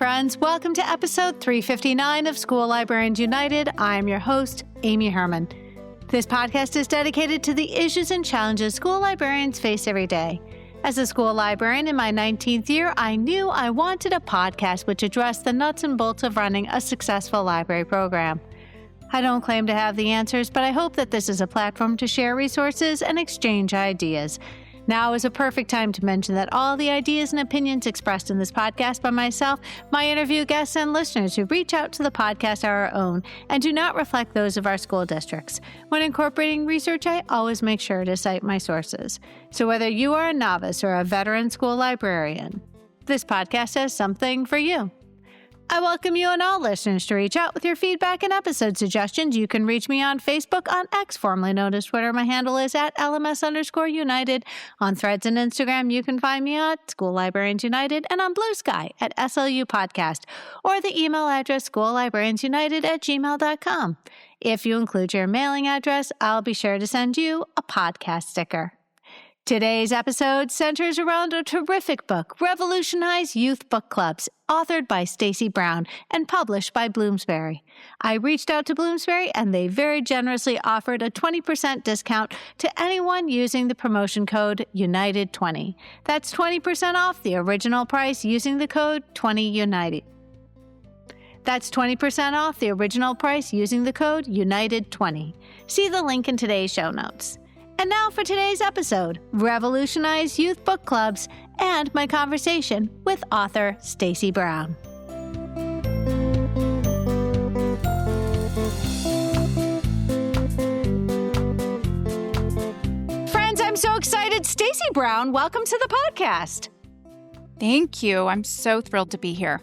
friends. Welcome to episode 359 of School Librarians United. I'm your host, Amy Herman. This podcast is dedicated to the issues and challenges school librarians face every day. As a school librarian in my 19th year, I knew I wanted a podcast which addressed the nuts and bolts of running a successful library program. I don't claim to have the answers, but I hope that this is a platform to share resources and exchange ideas. Now is a perfect time to mention that all the ideas and opinions expressed in this podcast by myself, my interview guests, and listeners who reach out to the podcast are our own and do not reflect those of our school districts. When incorporating research, I always make sure to cite my sources. So whether you are a novice or a veteran school librarian, this podcast has something for you. I welcome you and all listeners to reach out with your feedback and episode suggestions. You can reach me on Facebook, on X, formerly known as Twitter. My handle is at LMS_United. On Threads and Instagram, you can find me at School Librarians United, and on Blue Sky at SLU Podcast, or the email address schoollibrariansunited@gmail.com. If you include your mailing address, I'll be sure to send you a podcast sticker. Today's episode centers around a terrific book, Revolutionize Youth Book Clubs, authored by Stacy Brown and published by Bloomsbury. I reached out to Bloomsbury and they very generously offered a 20% discount to anyone using the promotion code United20. That's 20% off the original price using the code 20United. That's 20% off the original price using the code United20. See the link in today's show notes. And now for today's episode, Revolutionize Youth Book Clubs and my conversation with author Stacy Brown. Friends, I'm so excited. Stacy Brown, welcome to the podcast. Thank you. I'm so thrilled to be here.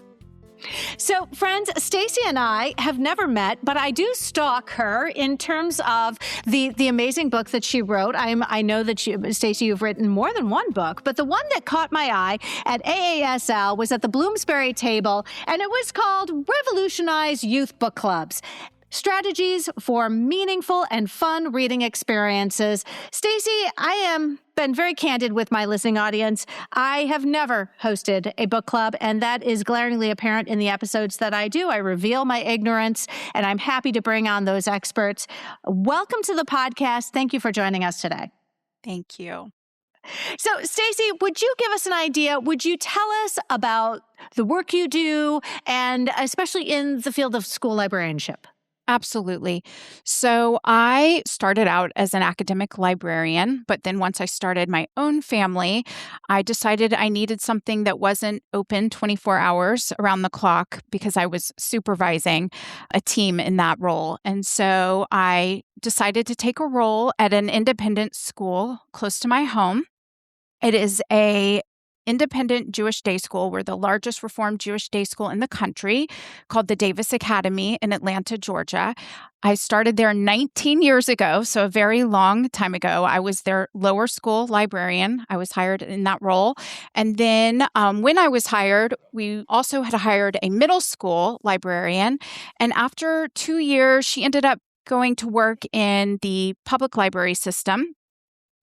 So, friends, Stacy and I have never met, but I do stalk her in terms of the amazing book that she wrote. I know that Stacy, you've written more than one book, but the one that caught my eye at AASL was at the Bloomsbury table, and it was called Revolutionize Youth Book Clubs. Strategies for meaningful and fun reading experiences. Stacy, I am been very candid with my listening audience. I have never hosted a book club, and that is glaringly apparent in the episodes that I do. I reveal my ignorance, and I'm happy to bring on those experts. Welcome to the podcast. Thank you for joining us today. Thank you. So, Stacy, would you give us an idea? Would you tell us about the work you do, and especially in the field of school librarianship? Absolutely. So I started out as an academic librarian, but then once I started my own family, I decided I needed something that wasn't open 24 hours around the clock because I was supervising a team in that role. And so I decided to take a role at an independent school close to my home. It is a independent Jewish day school. We're the largest Reformed Jewish day school in the country, called the Davis Academy in Atlanta, Georgia. I started there 19 years ago, so a very long time ago. I was their lower school librarian. I was hired in that role. And then when I was hired, we also had hired a middle school librarian. And after 2 years, she ended up going to work in the public library system.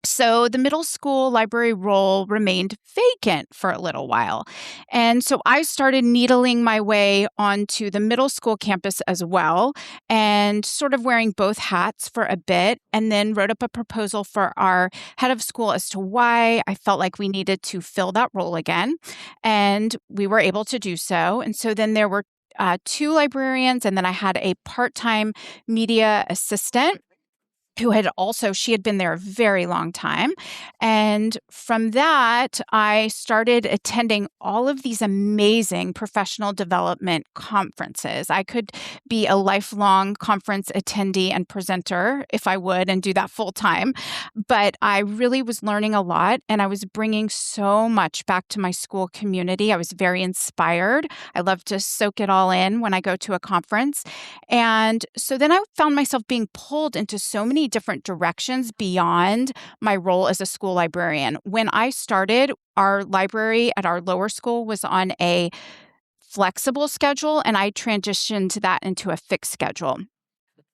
So the middle school library role remained vacant for a little while. And so I started needling my way onto the middle school campus as well, and sort of wearing both hats for a bit, and then wrote up a proposal for our head of school as to why I felt like we needed to fill that role again. And we were able to do so. And so then there were 2 librarians, and then I had a part-time media assistant she had been there a very long time. And from that, I started attending all of these amazing professional development conferences. I could be a lifelong conference attendee and presenter if I would and do that full time. But I really was learning a lot, and I was bringing so much back to my school community. I was very inspired. I love to soak it all in when I go to a conference. And so then I found myself being pulled into so many different directions beyond my role as a school librarian. When I started, our library at our lower school was on a flexible schedule, and I transitioned that into a fixed schedule.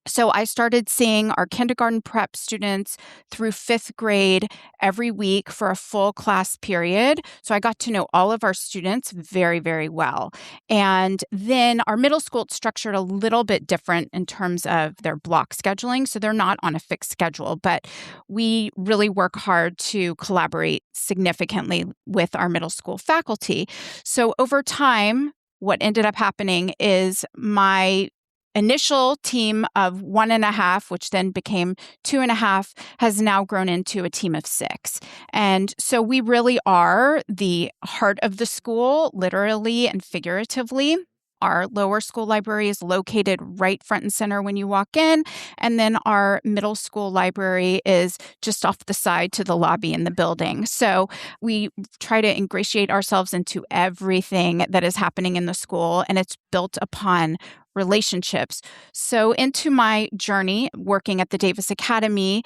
So I started seeing our kindergarten prep students through fifth grade every week for a full class period. So I got to know all of our students very, very well. And then our middle school, it's structured a little bit different in terms of their block scheduling. So they're not on a fixed schedule, but we really work hard to collaborate significantly with our middle school faculty. So over time, what ended up happening is my initial team of 1.5, which then became 2.5, has now grown into a team of 6. And so we really are the heart of the school, literally and figuratively. Our lower school library is located right front and center when you walk in. And then our middle school library is just off the side to the lobby in the building. So we try to ingratiate ourselves into everything that is happening in the school, and it's built upon relationships. So into my journey working at the Davis Academy,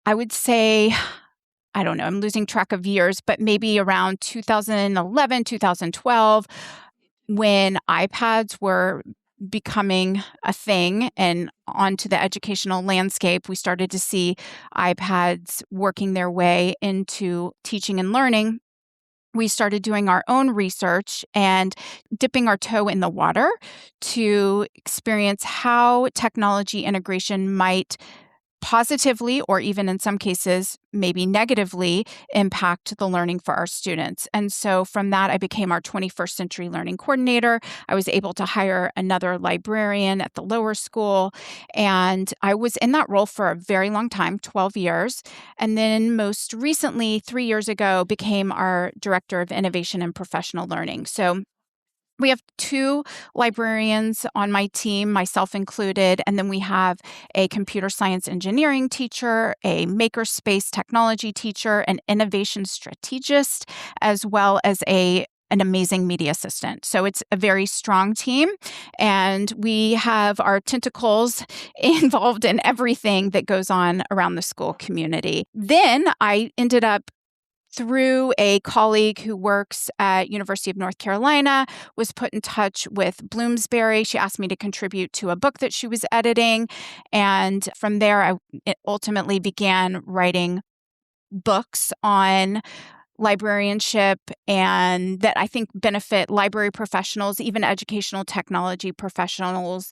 I would say, I don't know, I'm losing track of years, but maybe around 2011, 2012, when iPads were becoming a thing and onto the educational landscape, we started to see iPads working their way into teaching and learning. We started doing our own research and dipping our toe in the water to experience how technology integration might positively, or even in some cases, maybe negatively, impact the learning for our students. And so from that, I became our 21st Century Learning Coordinator. I was able to hire another librarian at the lower school. And I was in that role for a very long time, 12 years. And then most recently, 3 years ago, became our Director of Innovation and Professional Learning. So we have 2 librarians on my team, myself included, and then we have a computer science engineering teacher, a makerspace technology teacher, an innovation strategist, as well as an amazing media assistant. So it's a very strong team, and we have our tentacles involved in everything that goes on around the school community. Then I ended up through a colleague who works at University of North Carolina, was put in touch with Bloomsbury. She asked me to contribute to a book that she was editing. And from there, I ultimately began writing books on librarianship and that I think benefit library professionals, even educational technology professionals,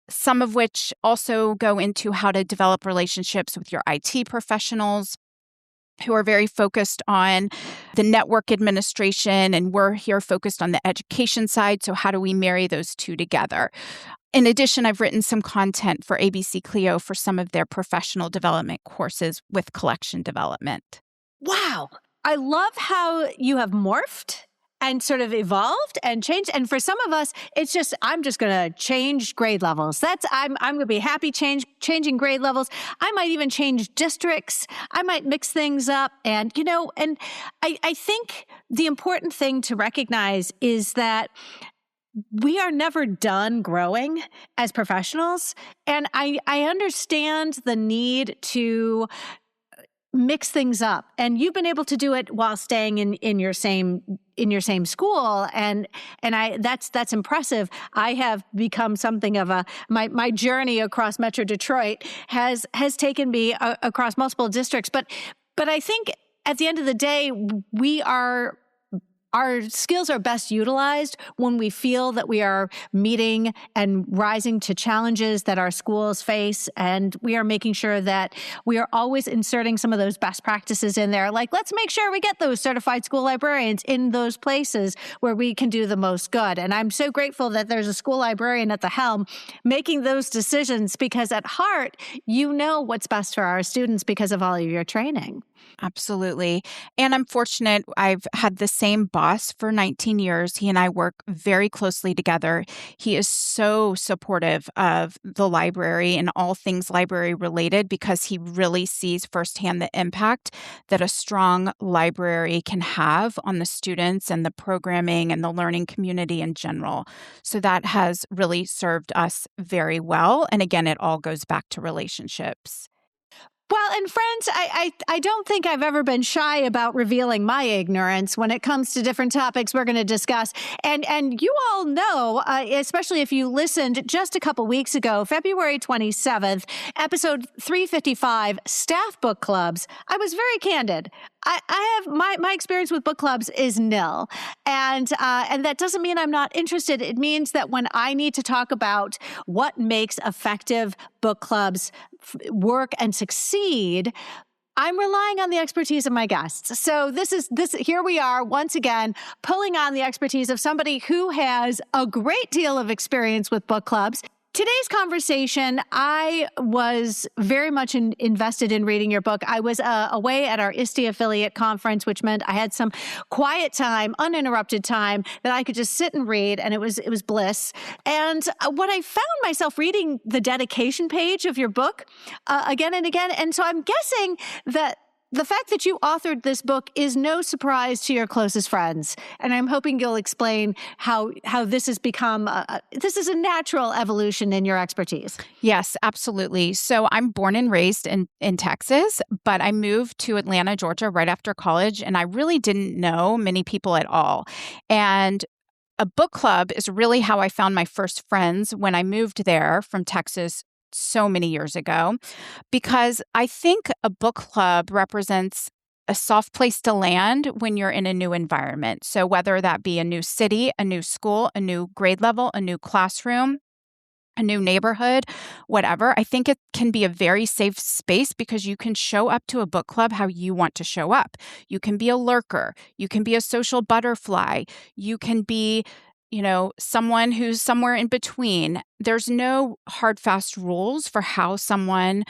some of which also go into how to develop relationships with your IT professionals, who are very focused on the network administration, and we're here focused on the education side. So how do we marry those two together? In addition, I've written some content for ABC Clio for some of their professional development courses with collection development. Wow. I love how you have morphed and sort of evolved and changed. And for some of us, it's just, I'm just going to change grade levels. I'm going to be happy changing grade levels. I might even change districts. I might mix things up. And, and I think the important thing to recognize is that we are never done growing as professionals. And I understand the need to mix things up, and you've been able to do it while staying in your same school, and that's impressive. I have become something of my journey across Metro Detroit has taken me across multiple districts, but I think at the end of the day, our skills are best utilized when we feel that we are meeting and rising to challenges that our schools face, and we are making sure that we are always inserting some of those best practices in there. Like, let's make sure we get those certified school librarians in those places where we can do the most good. And I'm so grateful that there's a school librarian at the helm making those decisions, because at heart, you know what's best for our students because of all of your training. Absolutely. And I'm fortunate. I've had the same boss for 19 years. He and I work very closely together. He is so supportive of the library and all things library related, because he really sees firsthand the impact that a strong library can have on the students and the programming and the learning community in general. So that has really served us very well. And again, it all goes back to relationships. Well, and friends, I don't think I've ever been shy about revealing my ignorance when it comes to different topics we're going to discuss. And you all know, especially if you listened just a couple weeks ago, February 27th, episode 355, Staff Book Clubs, I was very candid. I have my experience with book clubs is nil. And that doesn't mean I'm not interested. It means that when I need to talk about what makes effective book clubs work and succeed, I'm relying on the expertise of my guests. So here we are once again, pulling on the expertise of somebody who has a great deal of experience with book clubs. Today's conversation, I was very much invested in reading your book. I was away at our ISTE affiliate conference, which meant I had some quiet time, uninterrupted time that I could just sit and read, and it was bliss. And what I found myself reading the dedication page of your book again and again, and so I'm guessing that the fact that you authored this book is no surprise to your closest friends. And I'm hoping you'll explain how this has become, this is a natural evolution in your expertise. Yes, absolutely. So I'm born and raised in Texas, but I moved to Atlanta, Georgia right after college, and I really didn't know many people at all. And a book club is really how I found my first friends when I moved there from Texas so many years ago, because I think a book club represents a soft place to land when you're in a new environment. So whether that be a new city, a new school, a new grade level, a new classroom, a new neighborhood, whatever, I think it can be a very safe space because you can show up to a book club how you want to show up. You can be a lurker. You can be a social butterfly. You can be someone who's somewhere in between. There's no hard, fast rules for how someone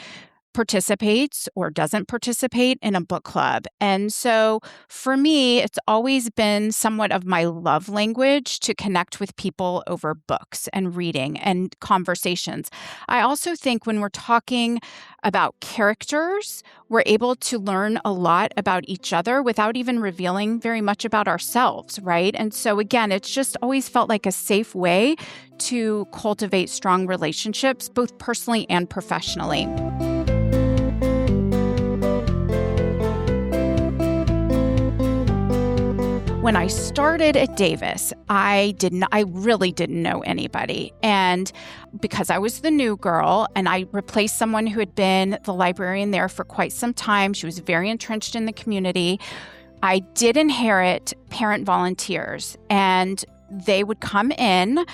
participates or doesn't participate in a book club. And so for me, it's always been somewhat of my love language to connect with people over books and reading and conversations. I also think when we're talking about characters, we're able to learn a lot about each other without even revealing very much about ourselves, right? And so again, it's just always felt like a safe way to cultivate strong relationships, both personally and professionally. When I started at Davis, I really didn't know anybody. And because I was the new girl and I replaced someone who had been the librarian there for quite some time, she was very entrenched in the community. I did inherit parent volunteers, and they would come in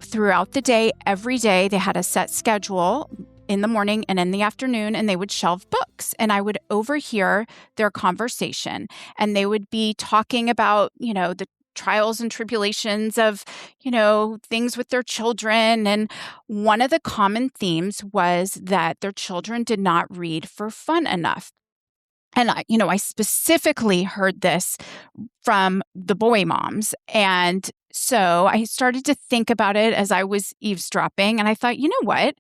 throughout the day, every day. They had a set schedule in the morning and in the afternoon, and they would shelve books, and I would overhear their conversation, and they would be talking about, the trials and tribulations of, things with their children. And one of the common themes was that their children did not read for fun enough. And I specifically heard this from the boy moms. And so I started to think about it as I was eavesdropping, and I thought, you know what?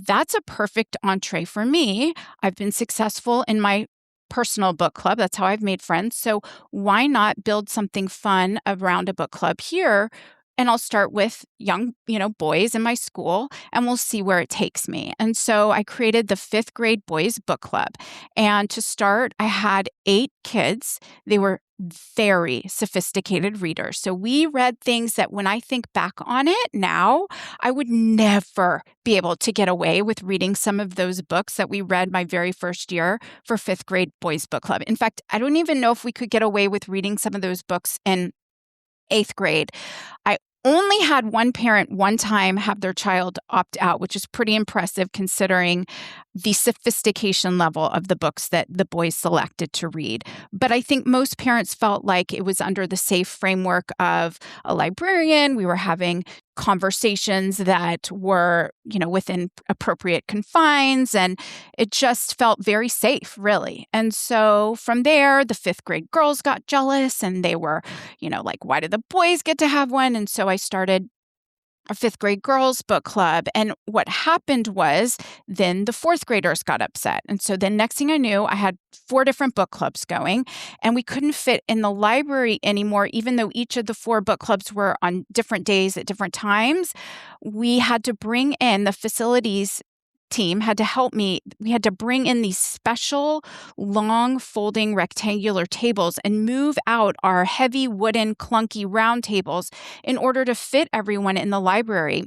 That's a perfect entree for me. I've been successful in my personal book club. That's how I've made friends. So why not build something fun around a book club here? And I'll start with young, boys in my school, and we'll see where it takes me. And so I created the 5th grade boys book club. And to start, I had 8 kids. They were very sophisticated readers. So we read things that when I think back on it now, I would never be able to get away with reading some of those books that we read my very first year for 5th grade boys book club. In fact, I don't even know if we could get away with reading some of those books in 8th grade. I only had one parent one time have their child opt out, which is pretty impressive considering the sophistication level of the books that the boys selected to read. But I think most parents felt like it was under the safe framework of a librarian. We were having conversations that were, within appropriate confines, and it just felt very safe, really. And so from there, the 5th grade girls got jealous, and they were, like, why did the boys get to have one? And so I started a 5th grade girls book club. And what happened was then the 4th graders got upset. And so then next thing I knew, I had 4 different book clubs going, and we couldn't fit in the library anymore, even though each of the 4 book clubs were on different days at different times. We had to bring in the facilities team had to help me. We had to bring in these special long folding rectangular tables and move out our heavy wooden clunky round tables in order to fit everyone in the library.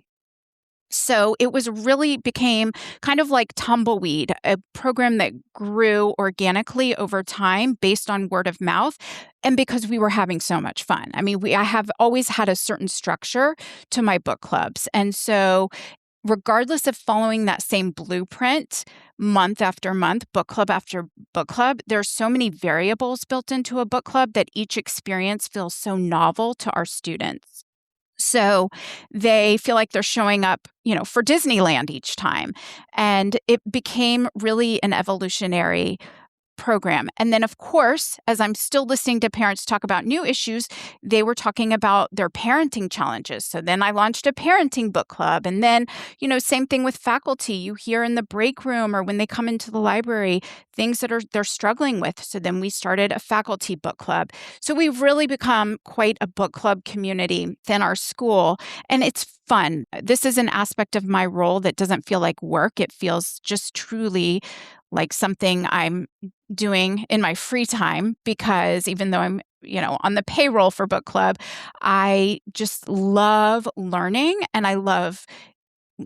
So it became kind of like Tumbleweed, a program that grew organically over time based on word of mouth. And because we were having so much fun. I mean, I have always had a certain structure to my book clubs. And so regardless of following that same blueprint month after month, book club after book club, there's so many variables built into a book club that each experience feels so novel to our students. So they feel like they're showing up, for Disneyland each time. And it became really an evolutionary program. And then, of course, as I'm still listening to parents talk about new issues, they were talking about their parenting challenges. So then I launched a parenting book club. And then, same thing with faculty. You hear in the break room or when they come into the library, things that they're struggling with. So then we started a faculty book club. So we've really become quite a book club community within our school. And it's fun. This is an aspect of my role that doesn't feel like work. It feels just truly like something I'm doing in my free time, because even though I'm, on the payroll for book club, I just love learning and I love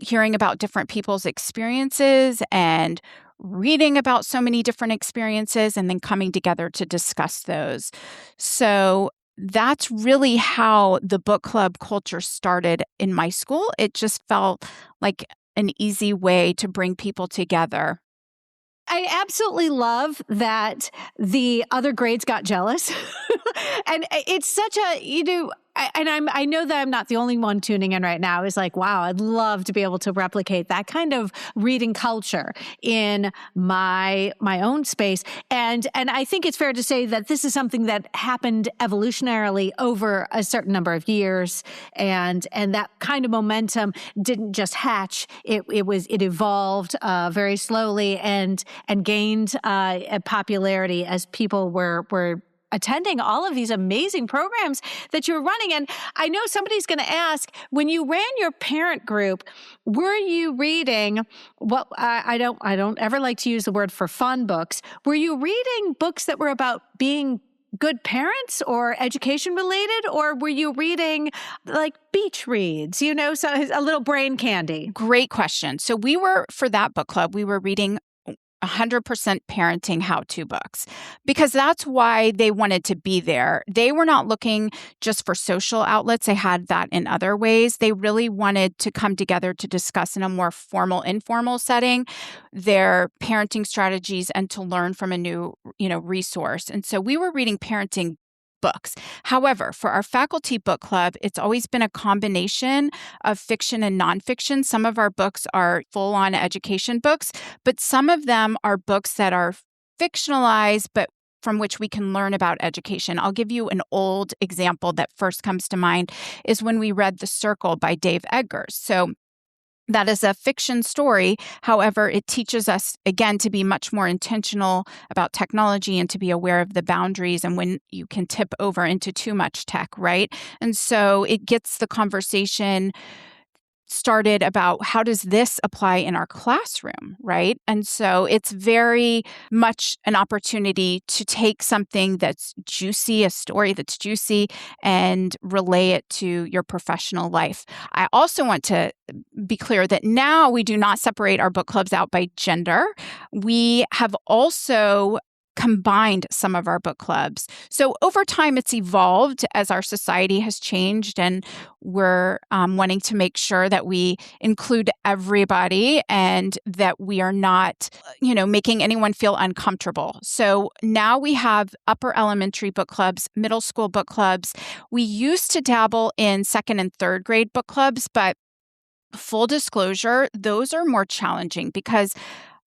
hearing about different people's experiences and reading about so many different experiences and then coming together to discuss those. So that's really how the book club culture started in my school. It just felt like an easy way to bring people together. I absolutely love that the other grades got jealous. And it's such a, I know that I'm not the only one tuning in right now, is like, wow, I'd love to be able to replicate that kind of reading culture in my own space. And I think it's fair to say that this is something that happened evolutionarily over a certain number of years. And that kind of momentum didn't just hatch. It evolved very slowly and gained a popularity as people were attending all of these amazing programs that you're running. And I know somebody's going to ask, when you ran your parent group, were you reading what I don't ever like to use the word for fun books. Were you reading books that were about being good parents or education related, or were you reading like beach reads, so a little brain candy? Great question. So for that book club, we were reading 100% parenting how-to books, because that's why they wanted to be there. They were not looking just for social outlets. They had that in other ways. They really wanted to come together to discuss in a more formal, informal setting their parenting strategies and to learn from a new, resource. And so we were reading parenting books. However, for our faculty book club, it's always been a combination of fiction and nonfiction. Some of our books are full-on education books, but some of them are books that are fictionalized, but from which we can learn about education. I'll give you an old example that first comes to mind is when we read The Circle by Dave Eggers. So that is a fiction story. However, it teaches us, again, to be much more intentional about technology and to be aware of the boundaries and when you can tip over into too much tech, right? And so it gets the conversation started about how does this apply in our classroom, right? And so it's very much an opportunity to take something that's juicy, a story that's juicy, and relay it to your professional life. I also want to be clear that now we do not separate our book clubs out by gender. We have also combined some of our book clubs. So over time, it's evolved as our society has changed, and we're wanting to make sure that we include everybody and that we are not, making anyone feel uncomfortable. So now we have upper elementary book clubs, middle school book clubs. We used to dabble in second and third grade book clubs, but full disclosure, those are more challenging because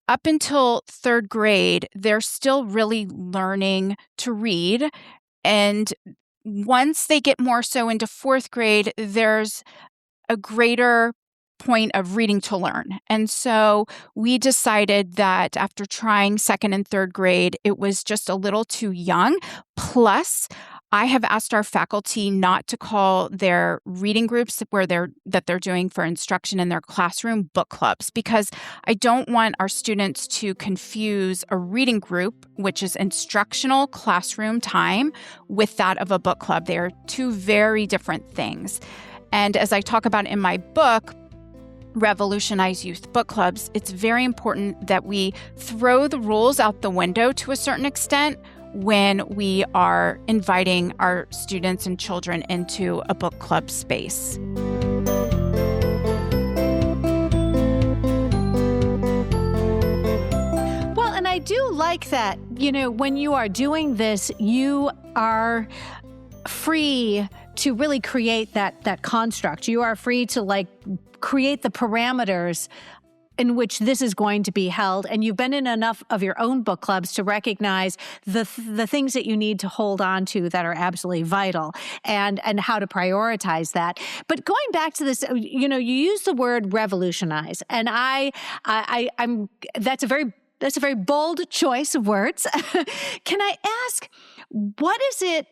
up until third grade, they're still really learning to read. And once they get more so into fourth grade, there's a greater point of reading to learn. And so we decided that after trying second and third grade, it was just a little too young. Plus, I have asked our faculty not to call their reading groups that they're doing for instruction in their classroom book clubs, because I don't want our students to confuse a reading group, which is instructional classroom time, with that of a book club. They are two very different things. And as I talk about in my book, Revolutionize Youth Book Clubs, it's very important that we throw the rules out the window to a certain extent when we are inviting our students and children into a book club space. Well, and I do like that, when you are doing this, you are free to really create that construct. You are free to create the parameters in which this is going to be held. And you've been in enough of your own book clubs to recognize the things that you need to hold on to that are absolutely vital, and how to prioritize that. But going back to this, you use the word revolutionize, and I'm that's a very bold choice of words. Can I ask, what is it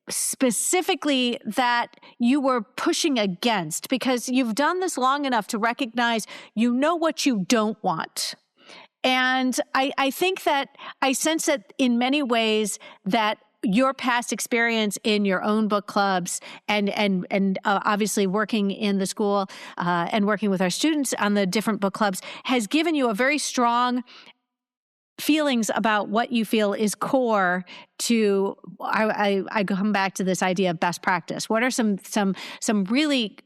specifically that you were pushing against? Because you've done this long enough to recognize what you don't want. And I think that I sense that in many ways that your past experience in your own book clubs and obviously working in the school and working with our students on the different book clubs has given you a very strong feelings about what you feel is core to, I come back to this idea of best practice. What are some really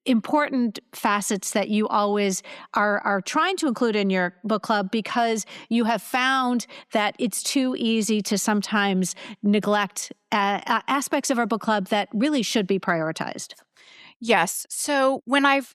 important facets that you always are trying to include in your book club, because you have found that it's too easy to sometimes neglect aspects of our book club that really should be prioritized? Yes. So when I've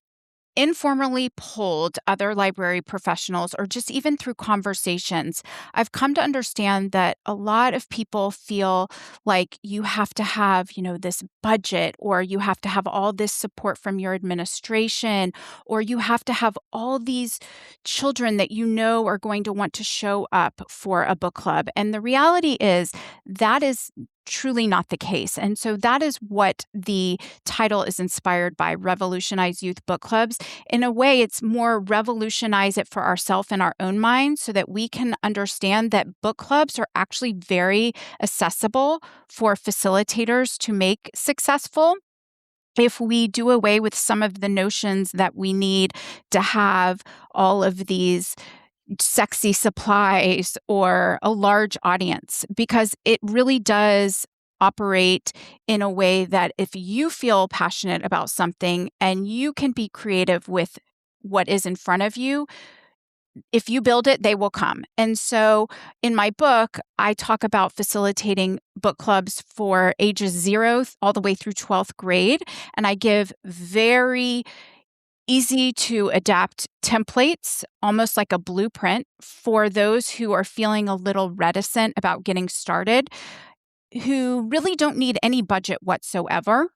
informally polled other library professionals, or just even through conversations, I've come to understand that a lot of people feel like you have to have, this budget, or you have to have all this support from your administration, or you have to have all these children that are going to want to show up for a book club. And the reality is that is truly not the case. And so that is what the title is inspired by, Revolutionize Youth Book Clubs. In a way, it's more revolutionize it for ourselves in our own minds, so that we can understand that book clubs are actually very accessible for facilitators to make successful. If we do away with some of the notions that we need to have all of these sexy supplies or a large audience, because it really does operate in a way that if you feel passionate about something and you can be creative with what is in front of you, if you build it, they will come. And so in my book, I talk about facilitating book clubs for ages 0 all the way through 12th grade. And I give very easy to adapt templates, almost like a blueprint, for those who are feeling a little reticent about getting started, who really don't need any budget whatsoever.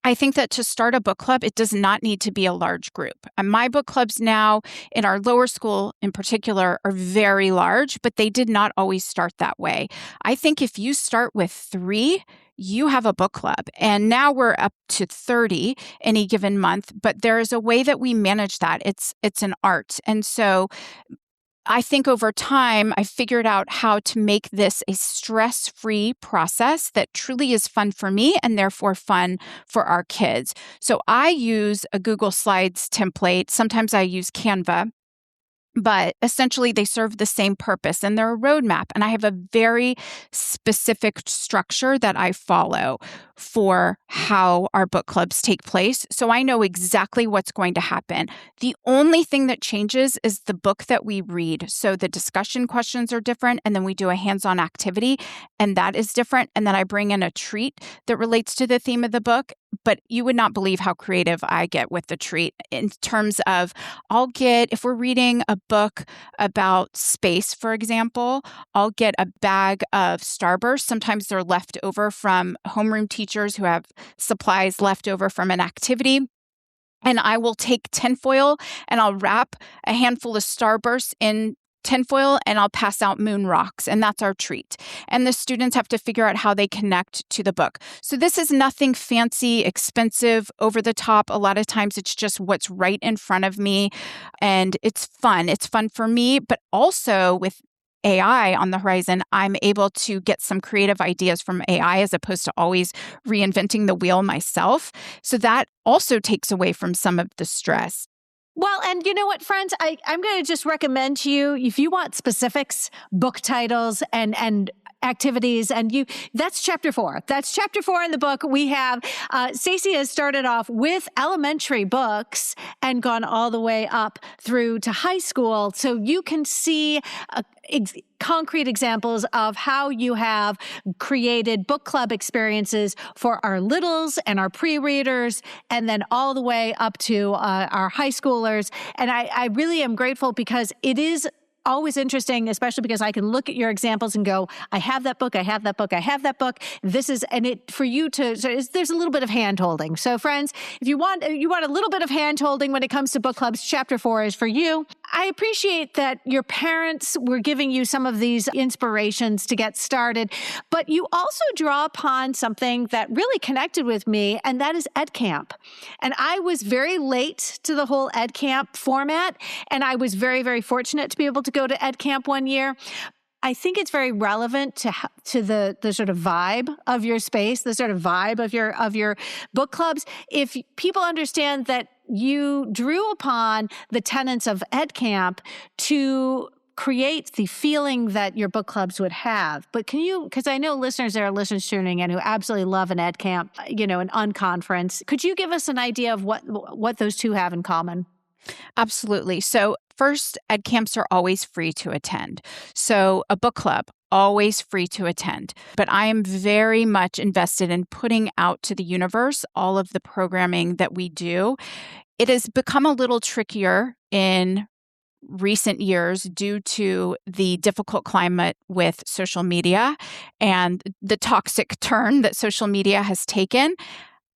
I think that to start a book club, it does not need to be a large group. And my book clubs now, in our lower school in particular, are very large, but they did not always start that way. I think if you start with 3, you have a book club. And now we're up to 30 any given month, but there is a way that we manage that. It's an art. And so I think over time, I figured out how to make this a stress-free process that truly is fun for me and therefore fun for our kids. So I use a Google Slides template. Sometimes I use Canva. But essentially, they serve the same purpose, and they're a roadmap. And I have a very specific structure that I follow for how our book clubs take place. So I know exactly what's going to happen. The only thing that changes is the book that we read. So the discussion questions are different, and then we do a hands-on activity, and that is different. And then I bring in a treat that relates to the theme of the book. But you would not believe how creative I get with the treat in terms of if we're reading a book about space, for example, I'll get a bag of Starburst. Sometimes they're left over from homeroom teachers who have supplies left over from an activity. And I will take tinfoil and I'll wrap a handful of Starburst in tinfoil and I'll pass out moon rocks, and that's our treat. And the students have to figure out how they connect to the book. So this is nothing fancy, expensive, over the top. A lot of times it's just what's right in front of me, and it's fun. It's fun for me, but also with AI on the horizon, I'm able to get some creative ideas from AI as opposed to always reinventing the wheel myself. So that also takes away from some of the stress. Well, and you know what, friends, I'm going to just recommend to you, if you want specifics, book titles and activities, that's chapter 4. That's chapter 4 in the book. We have, Stacy has started off with elementary books and gone all the way up through to high school. So you can see concrete examples of how you have created book club experiences for our littles and our pre-readers, and then all the way up to our high schoolers. And I really am grateful because it is always interesting, especially because I can look at your examples and go, I have that book, I have that book, I have that book. This is, and it for you to, so there's a little bit of hand holding. So friends, if you want a little bit of hand holding when it comes to book clubs, chapter 4 is for you. I appreciate that your parents were giving you some of these inspirations to get started, but you also draw upon something that really connected with me, and that is EdCamp. And I was very late to the whole EdCamp format, and I was very, very fortunate to be able to go to EdCamp one year. I think it's very relevant to the sort of vibe of your space, the sort of vibe of your book clubs. If people understand that you drew upon the tenets of EdCamp to create the feeling that your book clubs would have. But can you, because I know there are listeners tuning in who absolutely love an EdCamp, an unconference. Could you give us an idea of what those two have in common? Absolutely. So first, ed camps are always free to attend. So a book club, always free to attend. But I am very much invested in putting out to the universe all of the programming that we do. It has become a little trickier in recent years due to the difficult climate with social media and the toxic turn that social media has taken.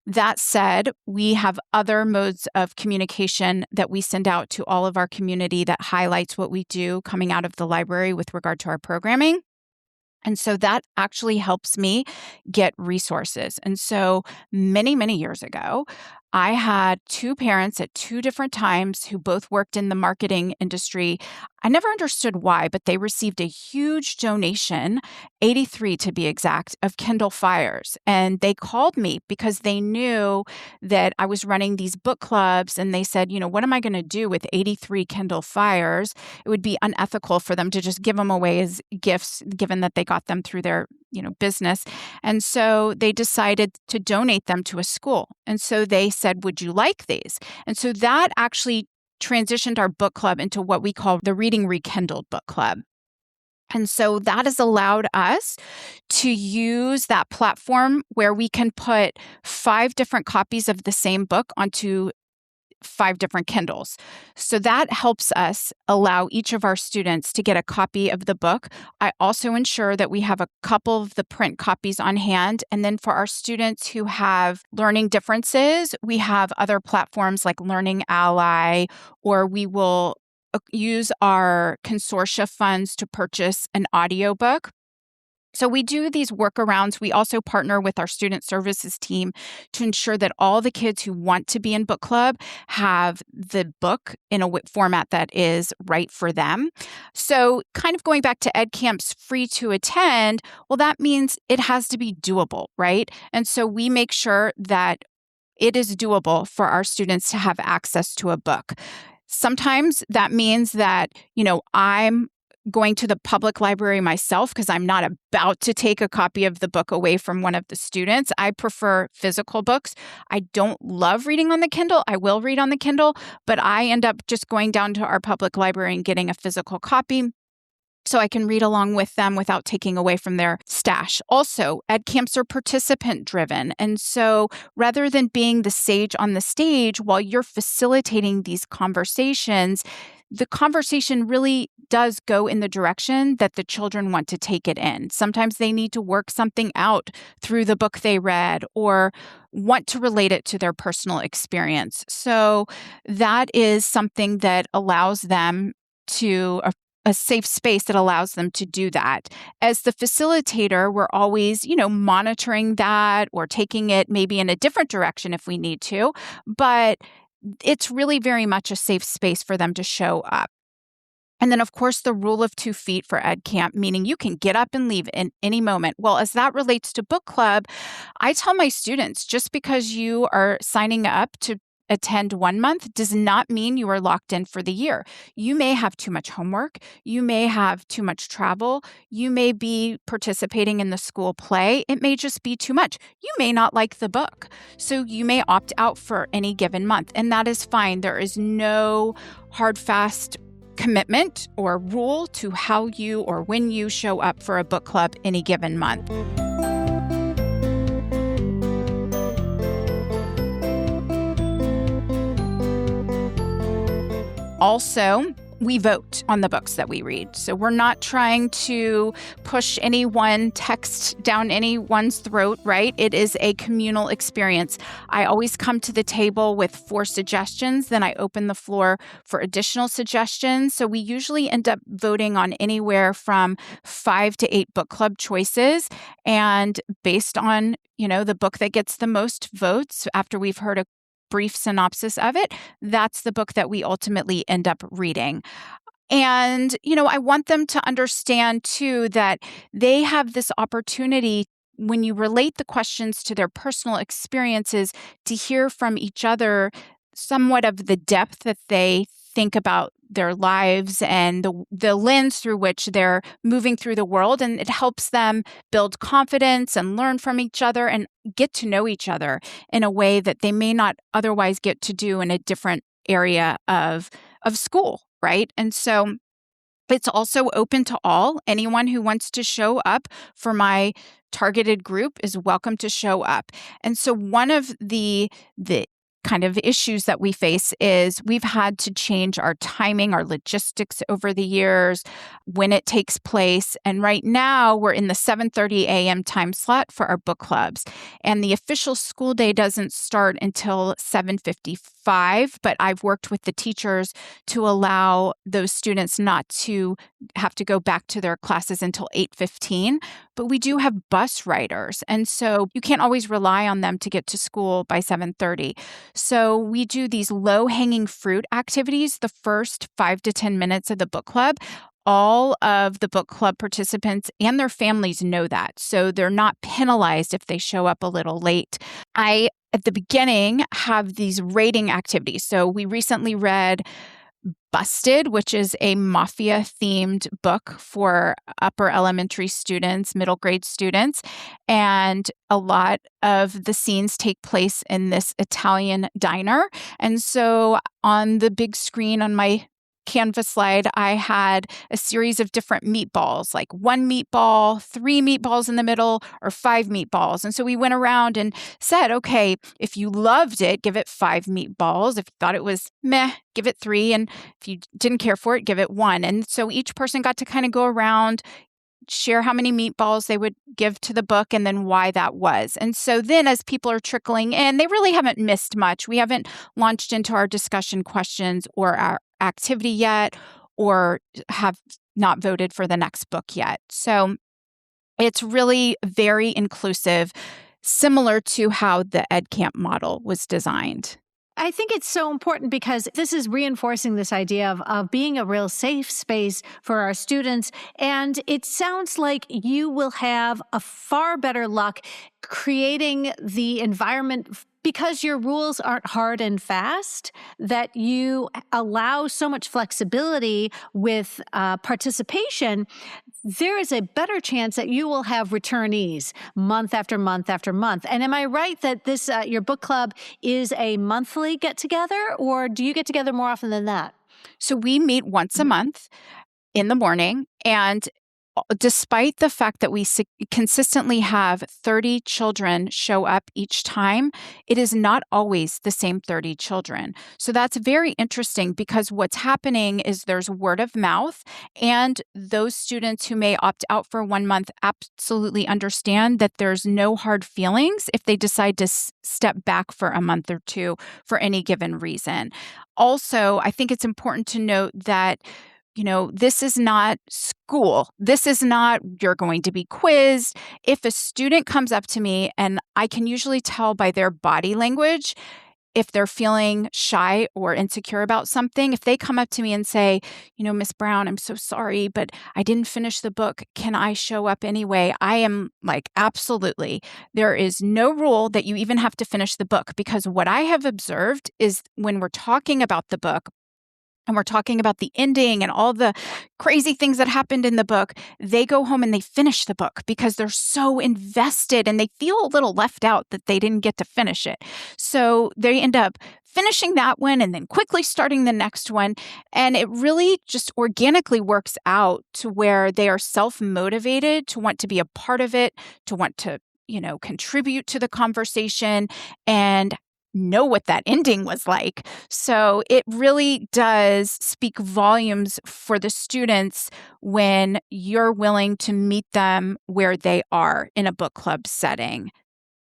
That said, we have other modes of communication that we send out to all of our community that highlights what we do coming out of the library with regard to our programming. And so that actually helps me get resources. And so many, many years ago, I had 2 parents at 2 different times who both worked in the marketing industry. I never understood why, but they received a huge donation, 83 to be exact, of Kindle Fires. And they called me because they knew that I was running these book clubs. And they said, what am I going to do with 83 Kindle Fires? It would be unethical for them to just give them away as gifts, given that they got them through their business. And so they decided to donate them to a school. And so they said, would you like these? And so that actually transitioned our book club into what we call the Reading Rekindled book club. And so that has allowed us to use that platform where we can put 5 different copies of the same book onto 5 different Kindles. So that helps us allow each of our students to get a copy of the book. I also ensure that we have a couple of the print copies on hand. And then for our students who have learning differences, we have other platforms like Learning Ally, or we will use our consortia funds to purchase an audiobook. So we do these workarounds. We also partner with our student services team to ensure that all the kids who want to be in book club have the book in a format that is right for them. So kind of going back to EdCamp's free to attend, well, that means it has to be doable, right? And so we make sure that it is doable for our students to have access to a book. Sometimes that means that, I'm going to the public library myself because I'm not about to take a copy of the book away from one of the students. I prefer physical books. I don't love reading on the Kindle. I will read on the Kindle, but I end up just going down to our public library and getting a physical copy so I can read along with them without taking away from their stash. Also, ed camps are participant driven. And so rather than being the sage on the stage while you're facilitating these conversations, the conversation really does go in the direction that the children want to take it in. Sometimes they need to work something out through the book they read or want to relate it to their personal experience. So that is something that allows them to a safe space that allows them to do that. As the facilitator, we're always, monitoring that or taking it maybe in a different direction if we need to, but it's really very much a safe space for them to show up. And then, of course, the rule of 2 feet for Ed Camp, meaning you can get up and leave in any moment. Well, as that relates to book club, I tell my students, just because you are signing up to attend 1 month does not mean you are locked in for the year. You may have too much homework. You may have too much travel. You may be participating in the school play. It may just be too much. You may not like the book. So you may opt out for any given month, and that is fine. There is no hard, fast commitment or rule to how you or when you show up for a book club any given month. Also, we vote on the books that we read. So we're not trying to push any one text down anyone's throat, right? It is a communal experience. I always come to the table with 4 suggestions, then I open the floor for additional suggestions. So we usually end up voting on anywhere from 5 to 8 book club choices. And based on, the book that gets the most votes after we've heard a brief synopsis of it, that's the book that we ultimately end up reading. And, I want them to understand too that they have this opportunity when you relate the questions to their personal experiences to hear from each other somewhat of the depth that they think about their lives and the lens through which they're moving through the world. And it helps them build confidence and learn from each other and get to know each other in a way that they may not otherwise get to do in a different area of school, right? And so it's also open to all. Anyone who wants to show up for my targeted group is welcome to show up. And so one of the kind of issues that we face is we've had to change our timing, our logistics over the years, when it takes place. And right now we're in the 7:30 a.m. time slot for our book clubs. And the official school day doesn't start until 7:55, but I've worked with the teachers to allow those students not to have to go back to their classes until 8:15. But we do have bus riders. And so you can't always rely on them to get to school by 7:30. So we do these low-hanging fruit activities the first 5 to 10 minutes of the book club. All of the book club participants and their families know that. So they're not penalized if they show up a little late. I, at the beginning, have these rating activities. So we recently read Busted, which is a mafia-themed book for upper elementary students, middle grade students. And a lot of the scenes take place in this Italian diner. And so on the big screen on my Canvas slide, I had a series of different meatballs, like 1 meatball, 3 meatballs in the middle, or 5 meatballs. And so we went around and said, okay, if you loved it, give it 5 meatballs. If you thought it was meh, give it 3. And if you didn't care for it, give it 1. And so each person got to kind of go around, share how many meatballs they would give to the book and then why that was. And so then as people are trickling in, they really haven't missed much. We haven't launched into our discussion questions or our activity yet, or have not voted for the next book yet. So it's really very inclusive, similar to how the EdCamp model was designed. I think it's so important because this is reinforcing this idea of being a real safe space for our students. And it sounds like you will have a far better luck creating the environment because your rules aren't hard and fast, that you allow so much flexibility with participation. There is a better chance that you will have returnees month after month after month. And am I right that this your book club is a monthly get-together, or do you get together more often than that? So we meet once a month in the morning, and despite the fact that we consistently have 30 children show up each time, it is not always the same 30 children. So that's very interesting because what's happening is there's word of mouth, and those students who may opt out for 1 month absolutely understand that there's no hard feelings if they decide to step back for a month or 2 for any given reason. Also, I think it's important to note that this is not school. This is not, you're going to be quizzed. If a student comes up to me, and I can usually tell by their body language if they're feeling shy or insecure about something, if they come up to me and say, Miss Brown, I'm so sorry, but I didn't finish the book. Can I show up anyway? I am like, absolutely. There is no rule that you even have to finish the book, because what I have observed is when we're talking about the book, and we're talking about the ending and all the crazy things that happened in the book, they go home and they finish the book because they're so invested and they feel a little left out that they didn't get to finish it. So they end up finishing that one and then quickly starting the next one. And it really just organically works out to where they are self-motivated to want to be a part of it, to want to, contribute to the conversation and know what that ending was like. So it really does speak volumes for the students when you're willing to meet them where they are in a book club setting.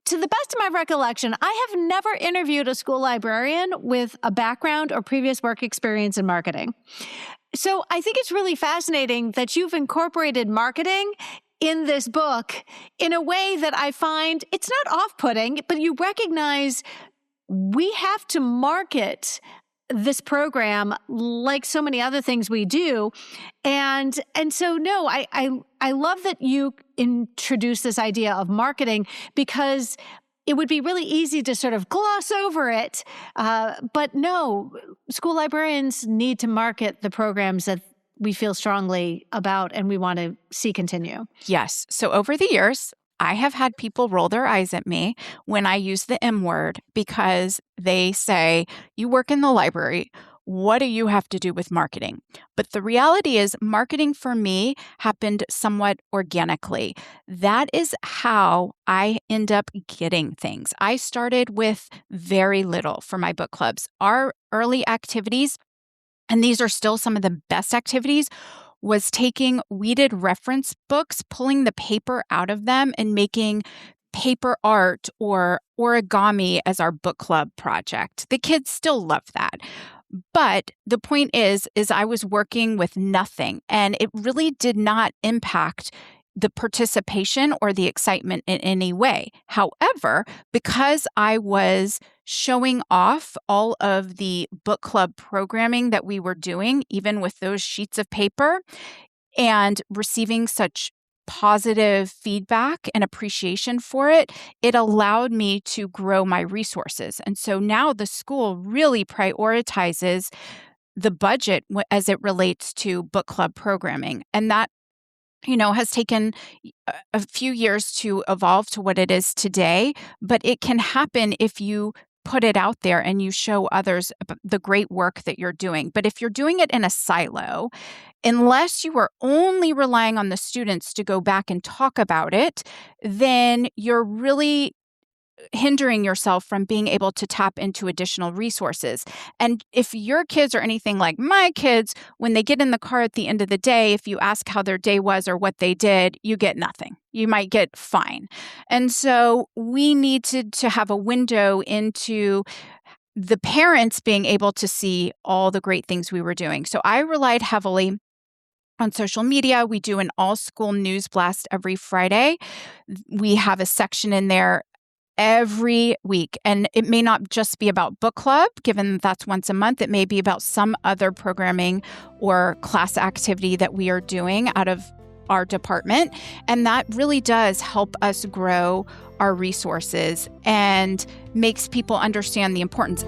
To the best of my recollection, I have never interviewed a school librarian with a background or previous work experience in marketing. So I think it's really fascinating that you've incorporated marketing in this book in a way that I find it's not off-putting, but you recognize we have to market this program like so many other things we do. And so, no, I love that you introduce this idea of marketing, because it would be really easy to sort of gloss over it. But no, school librarians need to market the programs that we feel strongly about and we want to see continue. Yes. So over the years, I have had people roll their eyes at me when I use the M word, because they say, you work in the library. What do you have to do with marketing? But the reality is, marketing for me happened somewhat organically. That is how I end up getting things. I started with very little for my book clubs. Our early activities, and these are still some of the best activities, was taking weeded reference books, pulling the paper out of them and making paper art or origami as our book club project. The kids still love that. But the point is I was working with nothing, and it really did not impact the participation or the excitement in any way. However, because I was showing off all of the book club programming that we were doing, even with those sheets of paper, and receiving such positive feedback and appreciation for it, it allowed me to grow my resources. And so now the school really prioritizes the budget as it relates to book club programming. And that has taken a few years to evolve to what it is today, but it can happen if you put it out there and you show others the great work that you're doing. But if you're doing it in a silo, unless you are only relying on the students to go back and talk about it, then you're really hindering yourself from being able to tap into additional resources. And if your kids are anything like my kids, when they get in the car at the end of the day, if you ask how their day was or what they did, you get nothing. You might get fine. And so we needed to have a window into the parents being able to see all the great things we were doing. So I relied heavily on social media. We do an all-school news blast every Friday. We have a section in there every week. And it may not just be about book club, given that that's once a month. It may be about some other programming or class activity that we are doing out of our department. And that really does help us grow our resources and makes people understand the importance.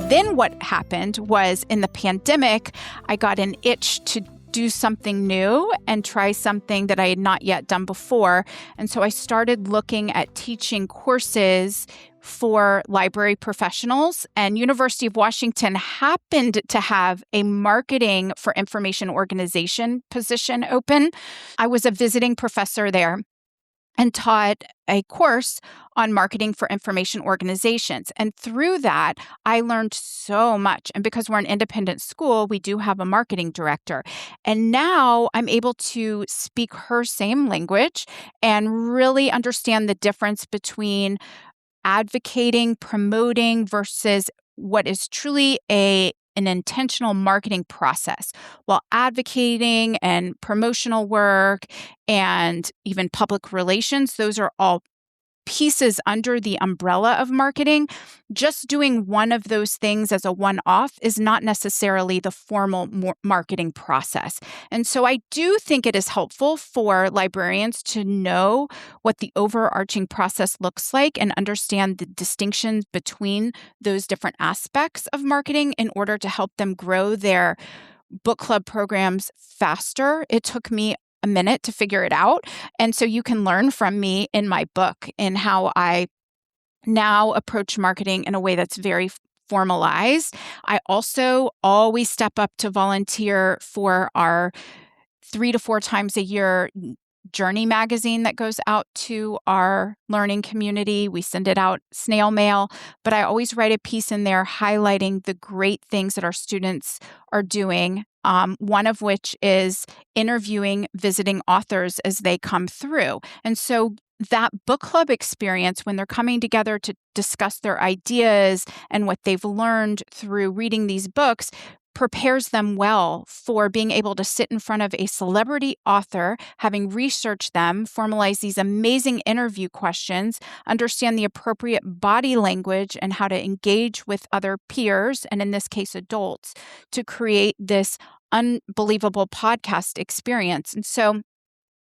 Then what happened was, in the pandemic, I got an itch to do something new and try something that I had not yet done before. And so I started looking at teaching courses for library professionals, and University of Washington happened to have a marketing for information organization position open. I was a visiting professor there and taught a course on marketing for information organizations. And through that, I learned so much. And because we're an independent school, we do have a marketing director. And now I'm able to speak her same language and really understand the difference between advocating, promoting versus what is truly an intentional marketing process, while advocating and promotional work and even public relations, those are all pieces under the umbrella of marketing. Just doing one of those things as a one-off is not necessarily the formal marketing process. And so I do think it is helpful for librarians to know what the overarching process looks like and understand the distinctions between those different aspects of marketing in order to help them grow their book club programs faster. It took me a minute to figure it out. And so you can learn from me in my book in how I now approach marketing in a way that's very formalized. I also always step up to volunteer for our 3 to 4 times a year Journey magazine that goes out to our learning community. We send it out snail mail, but I always write a piece in there highlighting the great things that our students are doing. One of which is interviewing visiting authors as they come through. And so that book club experience, when they're coming together to discuss their ideas and what they've learned through reading these books, prepares them well for being able to sit in front of a celebrity author, having researched them, formalize these amazing interview questions, understand the appropriate body language and how to engage with other peers, and in this case, adults, to create this unbelievable podcast experience. And so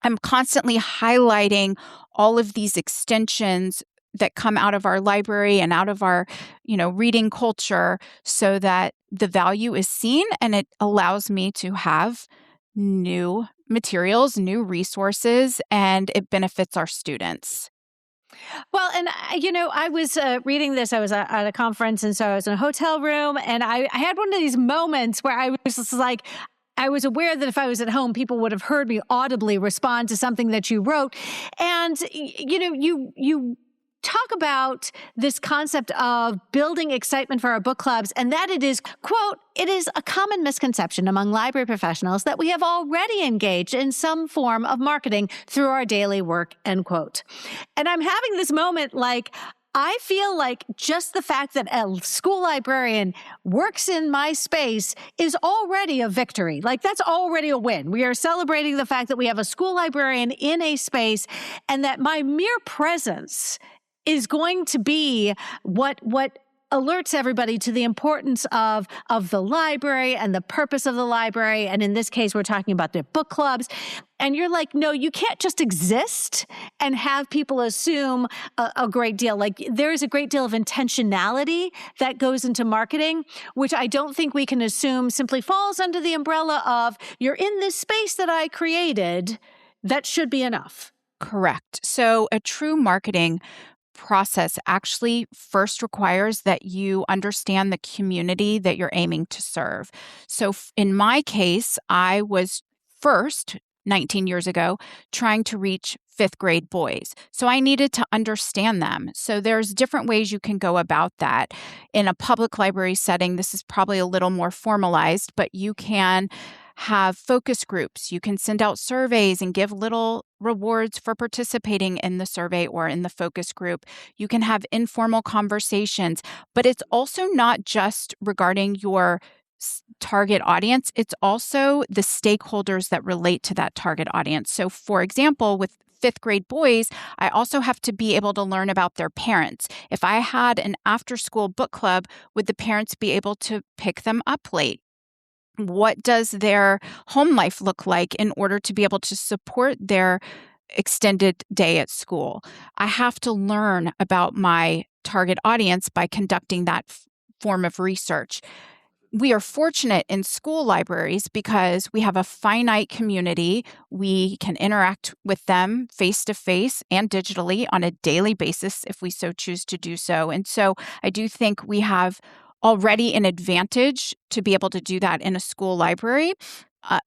I'm constantly highlighting all of these extensions that come out of our library and out of our, reading culture so that the value is seen and it allows me to have new materials, new resources, and it benefits our students. Well, and I was reading this. I was at a conference, and so I was in a hotel room, and I had one of these moments where I was just like, I was aware that if I was at home, people would have heard me audibly respond to something that you wrote. And, you talk about this concept of building excitement for our book clubs, and that it is, quote, it is a common misconception among library professionals that we have already engaged in some form of marketing through our daily work, end quote. And I'm having this moment like, I feel like just the fact that a school librarian works in my space is already a victory. Like, that's already a win. We are celebrating the fact that we have a school librarian in a space, and that my mere presence is going to be what alerts everybody to the importance of the library and the purpose of the library. And in this case, we're talking about the book clubs. And you're like, no, you can't just exist and have people assume a great deal. Like, there is a great deal of intentionality that goes into marketing, which I don't think we can assume simply falls under the umbrella of, you're in this space that I created. That should be enough. Correct. So a true marketing process actually first requires that you understand the community that you're aiming to serve. So in my case, I was first 19 years ago trying to reach 5th grade boys. So I needed to understand them. So there's different ways you can go about that. In a public library setting, this is probably a little more formalized, but you can have focus groups. You can send out surveys and give little rewards for participating in the survey or in the focus group. You can have informal conversations, but it's also not just regarding your target audience. It's also the stakeholders that relate to that target audience. So for example, with 5th grade boys, I also have to be able to learn about their parents. If I had an after-school book club, would the parents be able to pick them up late? What does their home life look like in order to be able to support their extended day at school? I have to learn about my target audience by conducting that form of research. We are fortunate in school libraries because we have a finite community. We can interact with them face-to-face and digitally on a daily basis if we so choose to do so. And so I do think we have already an advantage to be able to do that in a school library.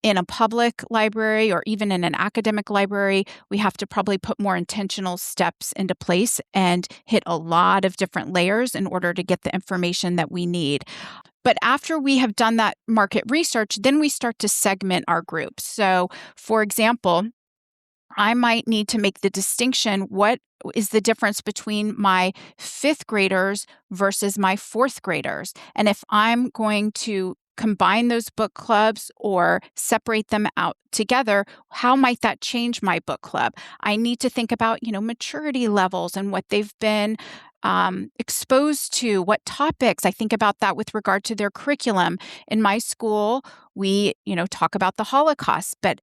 In a public library or even in an academic library, we have to probably put more intentional steps into place and hit a lot of different layers in order to get the information that we need. But after we have done that market research, then we start to segment our groups. So, for example, I might need to make the distinction, what is the difference between my fifth graders versus my fourth graders? And if I'm going to combine those book clubs or separate them out together, how might that change my book club? I need to think about, maturity levels and what they've been exposed to, what topics. I think about that with regard to their curriculum. In my school, we, talk about the Holocaust, but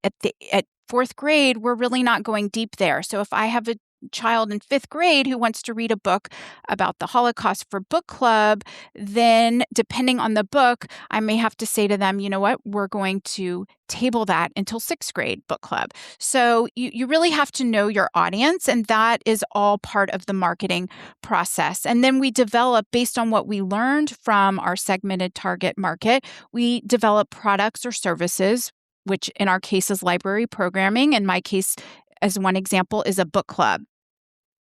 at fourth grade, we're really not going deep there. So if I have a child in fifth grade who wants to read a book about the Holocaust for book club, then depending on the book, I may have to say to them, you know what, we're going to table that until sixth grade book club. So you really have to know your audience, and that is all part of the marketing process. And then we develop, based on what we learned from our segmented target market, we develop products or services, which in our case is library programming. In my case, as one example, is a book club.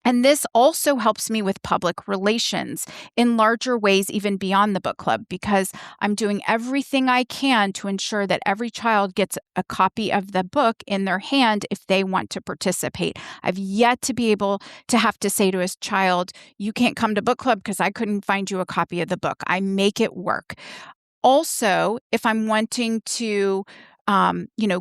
And this also helps me with public relations in larger ways, even beyond the book club, because I'm doing everything I can to ensure that every child gets a copy of the book in their hand if they want to participate. I've yet to be able to have to say to a child, you can't come to book club because I couldn't find you a copy of the book. I make it work. Also, if I'm wanting to,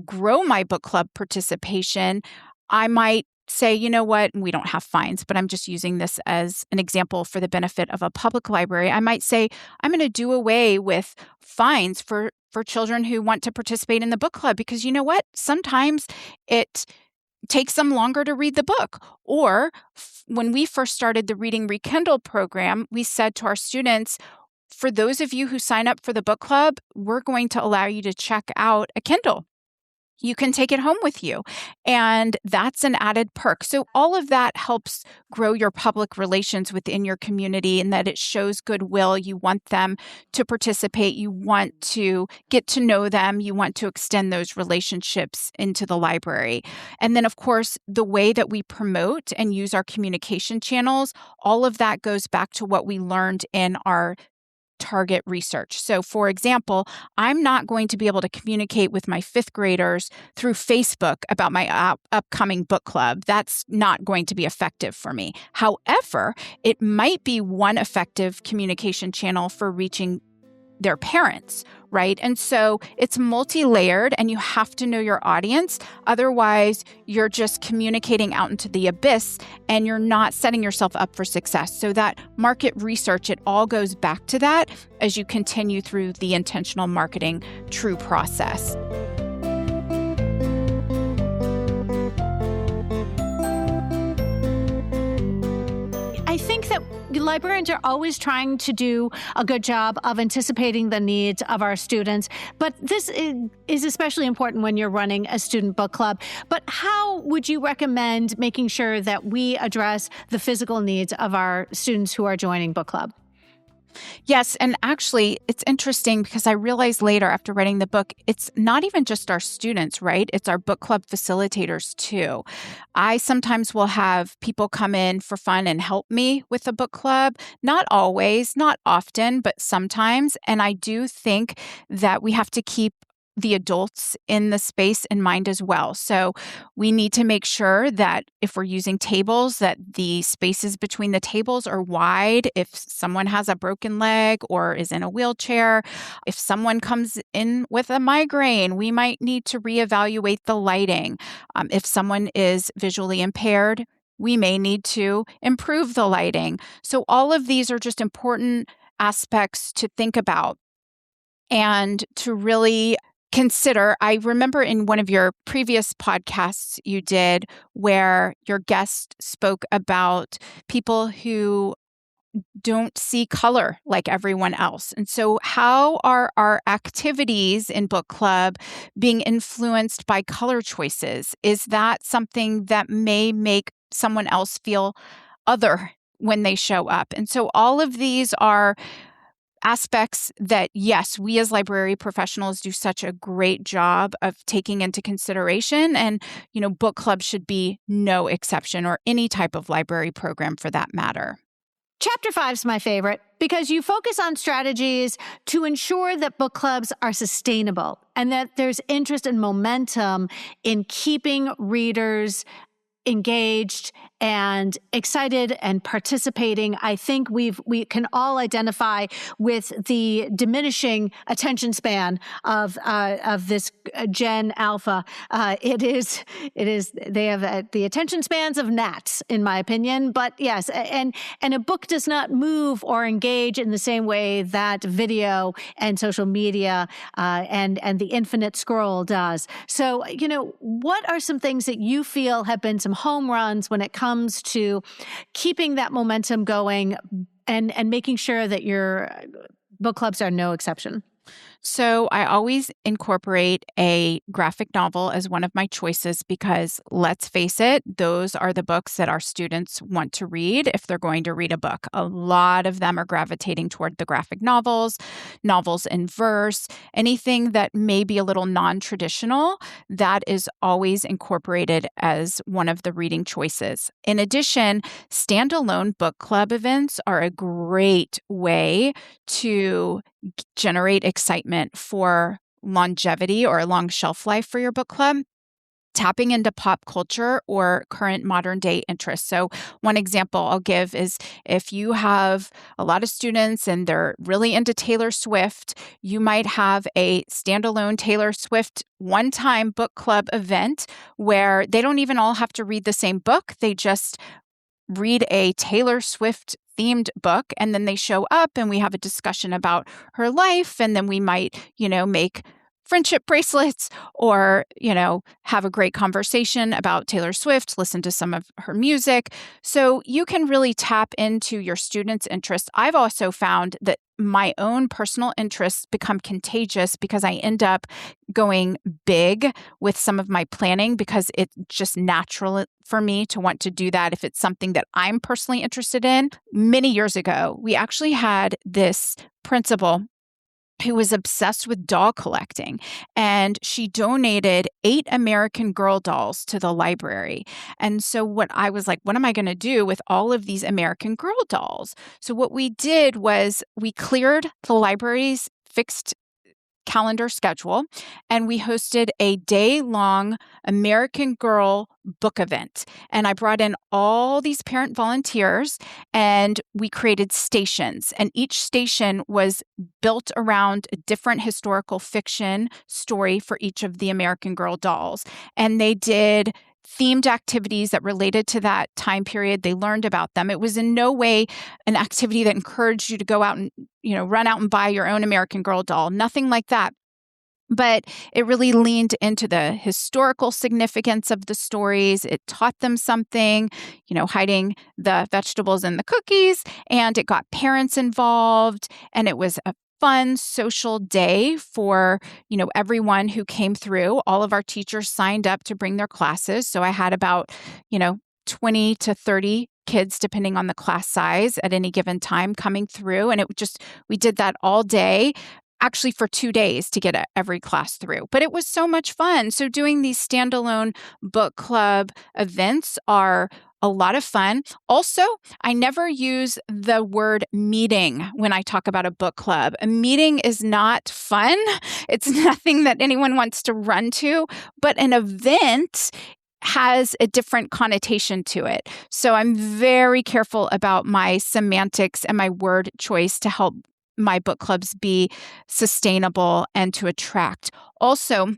grow my book club participation, I might say, you know what, we don't have fines, but I'm just using this as an example for the benefit of a public library. I might say, I'm going to do away with fines for children who want to participate in the book club, because you know what? Sometimes it takes them longer to read the book. Or when we first started the Reading Rekindle program, we said to our students, for those of you who sign up for the book club, we're going to allow you to check out a Kindle. You can take it home with you. And that's an added perk. So all of that helps grow your public relations within your community, and that it shows goodwill. You want them to participate. You want to get to know them. You want to extend those relationships into the library. And then, of course, the way that we promote and use our communication channels, all of that goes back to what we learned in our target research. So, for example, I'm not going to be able to communicate with my fifth graders through Facebook about my upcoming book club. That's not going to be effective for me. However, it might be one effective communication channel for reaching their parents, right? And so it's multi-layered, and you have to know your audience. Otherwise, you're just communicating out into the abyss and you're not setting yourself up for success. So that market research, it all goes back to that as you continue through the intentional marketing true process. I think that librarians are always trying to do a good job of anticipating the needs of our students, but this is especially important when you're running a student book club. But how would you recommend making sure that we address the physical needs of our students who are joining book club? Yes. And actually, it's interesting because I realized later after writing the book, it's not even just our students, right? It's our book club facilitators too. I sometimes will have people come in for fun and help me with the book club. Not always, not often, but sometimes. And I do think that we have to keep the adults in the space in mind as well. So we need to make sure that if we're using tables, that the spaces between the tables are wide. If someone has a broken leg or is in a wheelchair, if someone comes in with a migraine, we might need to reevaluate the lighting. If someone is visually impaired, we may need to improve the lighting. So all of these are just important aspects to think about and to really consider. I remember in one of your previous podcasts you did where your guest spoke about people who don't see color like everyone else. And so how are our activities in book club being influenced by color choices? Is that something that may make someone else feel other when they show up? And so all of these are aspects that, yes, we as library professionals do such a great job of taking into consideration. And, book club should be no exception, or any type of library program for that matter. Chapter 5 is my favorite because you focus on strategies to ensure that book clubs are sustainable and that there's interest and momentum in keeping readers engaged and excited and participating. I think we can all identify with the diminishing attention span of this Gen Alpha. They have the attention spans of gnats, in my opinion. But yes, and a book does not move or engage in the same way that video and social media and the infinite scroll does. So, what are some things that you feel have been some home runs when it comes to keeping that momentum going and making sure that your book clubs are no exception? So I always incorporate a graphic novel as one of my choices because let's face it, those are the books that our students want to read if they're going to read a book. A lot of them are gravitating toward the graphic novels, novels in verse, anything that may be a little non-traditional, that is always incorporated as one of the reading choices. In addition, standalone book club events are a great way to generate excitement for longevity or a long shelf life for your book club, tapping into pop culture or current modern day interests. So one example I'll give is if you have a lot of students and they're really into Taylor Swift, you might have a standalone Taylor Swift one-time book club event where they don't even all have to read the same book. They just read a Taylor Swift themed book, and then they show up and we have a discussion about her life, and then we might, make friendship bracelets or, have a great conversation about Taylor Swift, listen to some of her music. So you can really tap into your students' interests. I've also found that my own personal interests become contagious because I end up going big with some of my planning because it's just natural for me to want to do that if it's something that I'm personally interested in. Many years ago, we actually had this principal who was obsessed with doll collecting, and she donated 8 American Girl dolls to the library. And so what I was like, what am I going to do with all of these American Girl dolls? So what we did was we cleared the library's fixed calendar schedule, and we hosted a day-long American Girl book event. And I brought in all these parent volunteers, and we created stations. And each station was built around a different historical fiction story for each of the American Girl dolls. And they did themed activities that related to that time period. They learned about them. It was in no way an activity that encouraged you to go out and, run out and buy your own American Girl doll. Nothing like that. But it really leaned into the historical significance of the stories. It taught them something, hiding the vegetables in the cookies, and it got parents involved, and it was a fun social day for, everyone who came through. All of our teachers signed up to bring their classes. So I had about, 20 to 30 kids, depending on the class size at any given time coming through. And we did that all day, actually for 2 days to get every class through. But it was so much fun. So doing these standalone book club events are a lot of fun. Also, I never use the word meeting when I talk about a book club. A meeting is not fun. It's nothing that anyone wants to run to, but an event has a different connotation to it. So I'm very careful about my semantics and my word choice to help my book clubs be sustainable and to attract. Also,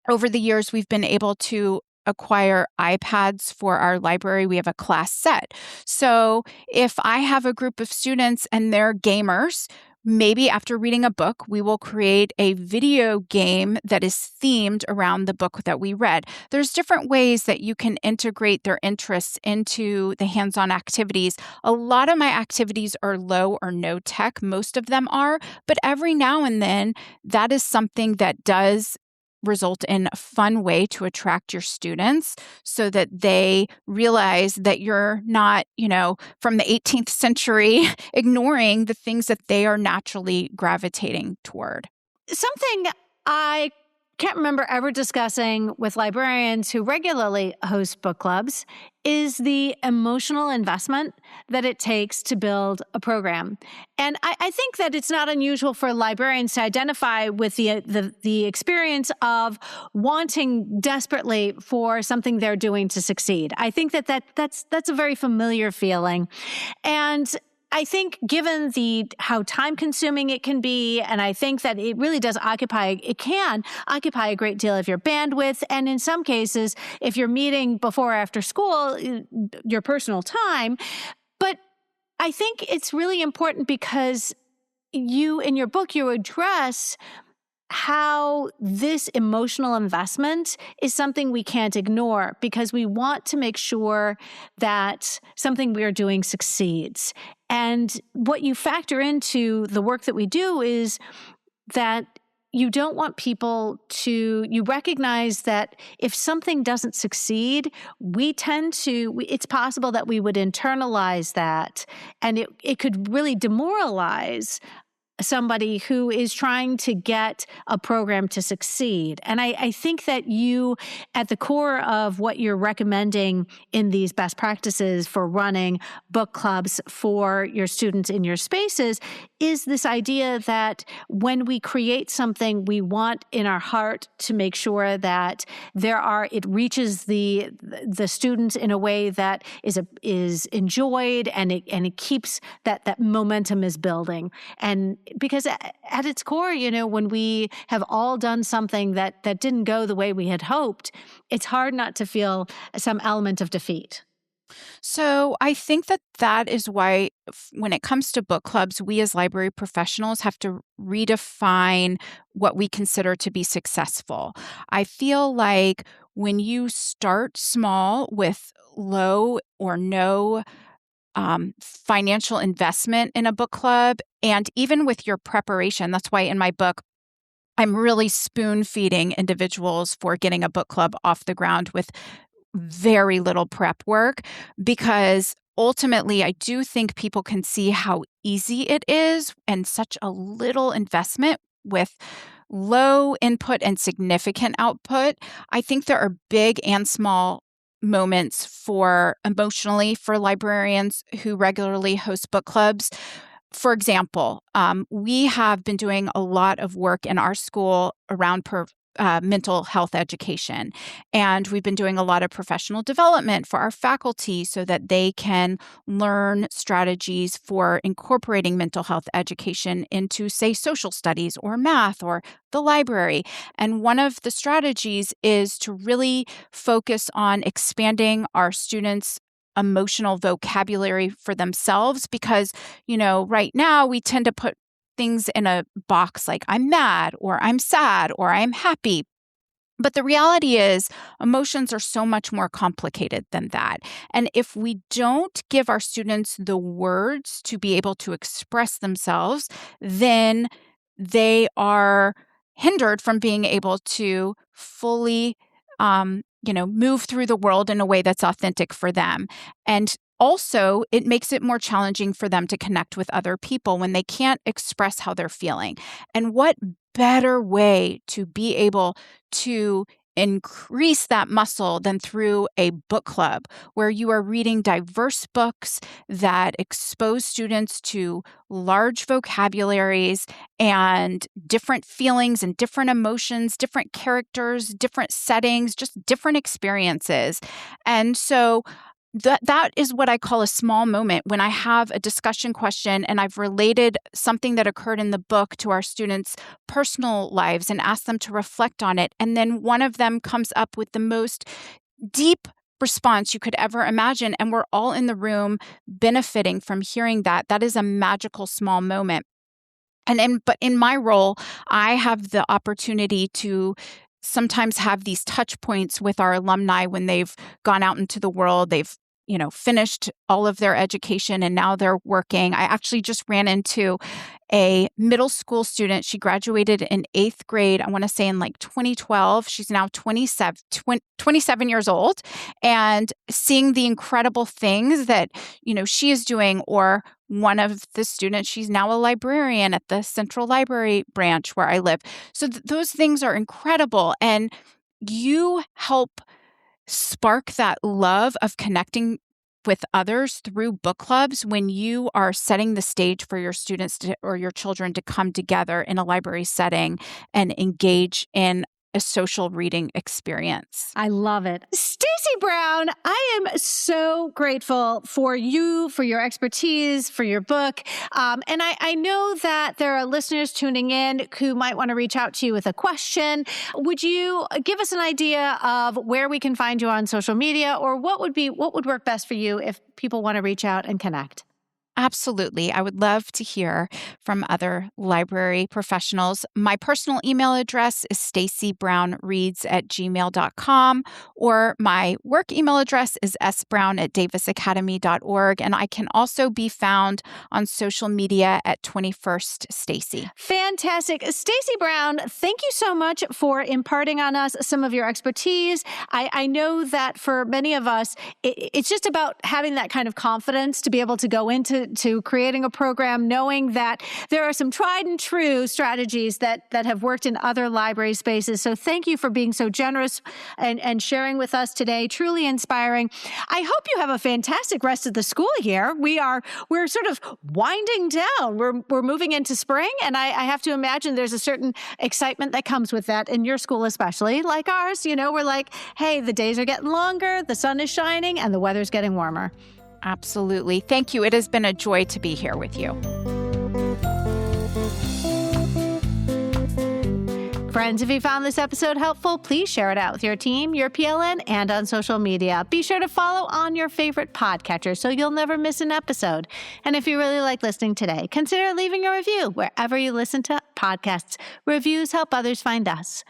over the years, we've been able to acquire iPads for our library. We have a class set. So if I have a group of students and they're gamers, maybe after reading a book, we will create a video game that is themed around the book that we read. There's different ways that you can integrate their interests into the hands-on activities. A lot of my activities are low or no tech. Most of them are, but every now and then that is something that does result in a fun way to attract your students so that they realize that you're not, from the 18th century, ignoring the things that they are naturally gravitating toward. Something I can't remember ever discussing with librarians who regularly host book clubs is the emotional investment that it takes to build a program. And I think that it's not unusual for librarians to identify with the experience of wanting desperately for something they're doing to succeed. I think that's a very familiar feeling. And I think given how time consuming it can be, and I think that it really can occupy a great deal of your bandwidth. And in some cases, if you're meeting before or after school, your personal time. But I think it's really important because in your book, you address how this emotional investment is something we can't ignore because we want to make sure that something we are doing succeeds. And what you factor into the work that we do is that you don't want you recognize that if something doesn't succeed, it's possible that we would internalize that, and it could really demoralize somebody who is trying to get a program to succeed. And I think that you, at the core of what you're recommending in these best practices for running book clubs for your students in your spaces, is this idea that when we create something, we want in our heart to make sure that it reaches the students in a way that is enjoyed, and it keeps that momentum is building. And because at its core, when we have all done something that didn't go the way we had hoped, it's hard not to feel some element of defeat. So I think that is why when it comes to book clubs, we as library professionals have to redefine what we consider to be successful. I feel like when you start small with low or no financial investment in a book club, and even with your preparation, that's why in my book, I'm really spoon feeding individuals for getting a book club off the ground with very little prep work, because ultimately I do think people can see how easy it is and such a little investment with low input and significant output. I think there are big and small moments emotionally for librarians who regularly host book clubs. For example, we have been doing a lot of work in our school around mental health education. And we've been doing a lot of professional development for our faculty so that they can learn strategies for incorporating mental health education into, say, social studies or math or the library. And one of the strategies is to really focus on expanding our students' emotional vocabulary for themselves, because, right now we tend to put things in a box like I'm mad or I'm sad or I'm happy. But the reality is emotions are so much more complicated than that. And if we don't give our students the words to be able to express themselves, then they are hindered from being able to fully, move through the world in a way that's authentic for them. And also, it makes it more challenging for them to connect with other people when they can't express how they're feeling. And what better way to be able to increase that muscle than through a book club where you are reading diverse books that expose students to large vocabularies and different feelings and different emotions, different characters, different settings, just different experiences. And so that is what I call a small moment when I have a discussion question and I've related something that occurred in the book to our students' personal lives and asked them to reflect on it. And then one of them comes up with the most deep response you could ever imagine. And we're all in the room benefiting from hearing that. That is a magical small moment. But in my role, I have the opportunity to sometimes have these touch points with our alumni when they've gone out into the world, they've finished all of their education and now they're working. I actually just ran into a middle school student. She graduated in 8th grade, I want to say in like 2012. She's now 27 years old, and seeing the incredible things that, she is doing. Or one of the students, she's now a librarian at the Central Library branch where I live. So those things are incredible. And you help spark that love of connecting with others through book clubs when you are setting the stage for your students or your children to come together in a library setting and engage in a social reading experience. I love it. Stacy Brown, I am so grateful for you, for your expertise, for your book. And I know that there are listeners tuning in who might want to reach out to you with a question. Would you give us an idea of where we can find you on social media, or what would work best for you if people want to reach out and connect? Absolutely. I would love to hear from other library professionals. My personal email address is stacybrownreads@gmail.com, or my work email address is sbrown@davisacademy.org. And I can also be found on social media at 21st Stacy. Fantastic. Stacy Brown, thank you so much for imparting on us some of your expertise. I know that for many of us, it's just about having that kind of confidence to be able to go into creating a program, knowing that there are some tried and true strategies that have worked in other library spaces. So thank you for being so generous and sharing with us today. Truly inspiring. I hope you have a fantastic rest of the school year. We're sort of winding down. We're moving into spring, and I have to imagine there's a certain excitement that comes with that in your school, especially like ours. We're like, hey, the days are getting longer, the sun is shining, and the weather's getting warmer. Absolutely. Thank you. It has been a joy to be here with you. Friends, if you found this episode helpful, please share it out with your team, your PLN, and on social media. Be sure to follow on your favorite podcatcher so you'll never miss an episode. And if you really like listening today, consider leaving a review wherever you listen to podcasts. Reviews help others find us.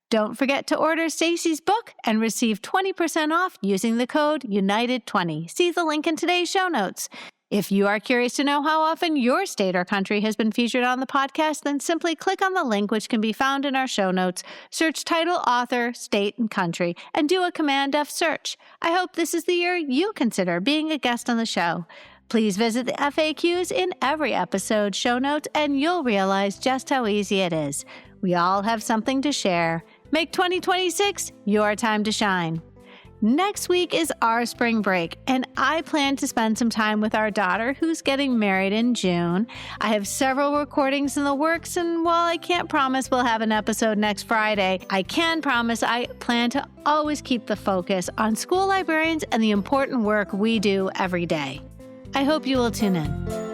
Don't forget to order Stacy's book and receive 20% off using the code UNITED20. See the link in today's show notes. If you are curious to know how often your state or country has been featured on the podcast, then simply click on the link which can be found in our show notes, search title, author, state, and country, and do a Command F search. I hope this is the year you consider being a guest on the show. Please visit the FAQs in every episode show notes, and you'll realize just how easy it is. We all have something to share. Make 2026 your time to shine. Next week is our spring break, and I plan to spend some time with our daughter who's getting married in June. I have several recordings in the works, and while I can't promise we'll have an episode next Friday, I can promise I plan to always keep the focus on school librarians and the important work we do every day. I hope you will tune in.